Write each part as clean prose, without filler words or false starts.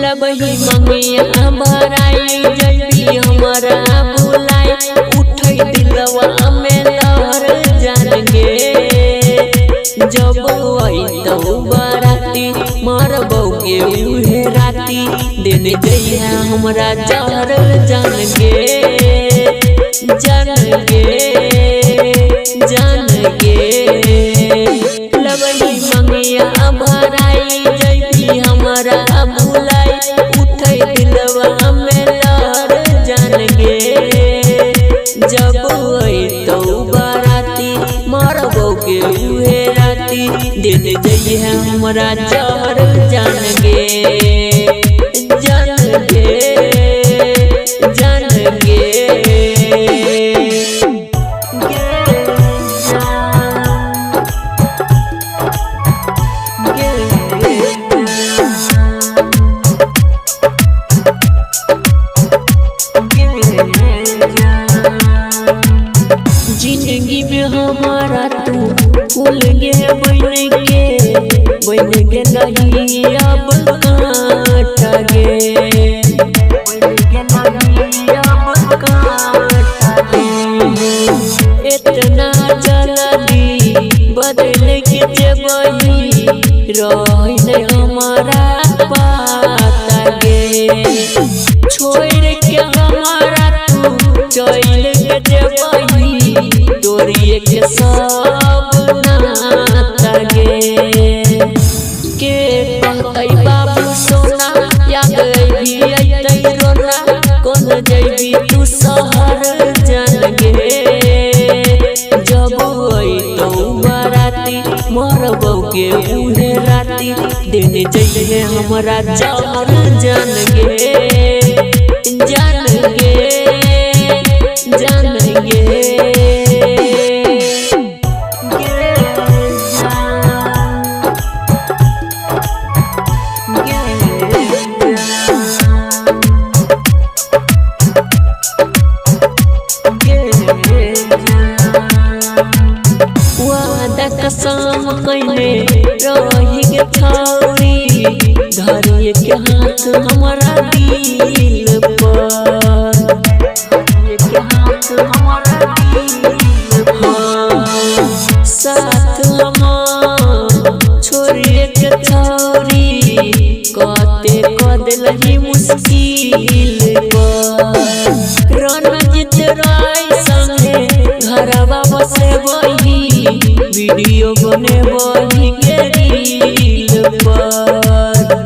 लबही मंगिया भराई जल्दी हमारा बुलाई उठै दिलवा में लहर जान गे जब अइतौ बाराती मरबौगे उहे राती देने जइहा हमरा जहर जान गे जान गे जान गे लबही मंगिया भराई जइबी हमरा बुलाई उठै दिलवा में लहर जान गे जब अइतौ बाराती मरबौगे उहे राती देने जइहा हमरा जहर जान गे जान गे जान गे जिंदगी में हमारा तू भूल गे बन के नहीं अब काटा गे इतना जल्दी बदल के जबही रही हमारा पता गे छोड़ के हमारा तू चल के जबही तोरिए के सब नाता गे के कहतै बाबू सोना याद अइबी अइतै रोना कौन जइबी तू शहर जान गे जब अइतौ बाराती मरबौगे उहे राती देने जइहे हमरा जहर जान गे जान गे जान गे वादा कसम कइले रही के छौरी धरिए के हाथ हमारा दिल पर के हाथ हमारा दिल पर साथ हम छोड़िए के छौरी कहते कह दिलही मुश्किल पर रणजीत राय संगे घरवा बसे बही वीडियो बने बही के रील पर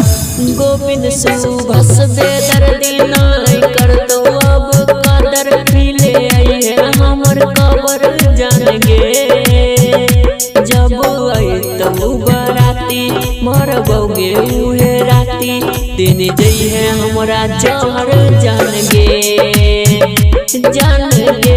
गोविंद सुभाष बेदर्दी नाय करतो अब कदर मिले आइए हमर कबर जान गे जब अइतौ बाराती मरबौगे उहे राती देने जइहे हमरा जहर जान गे जान गे।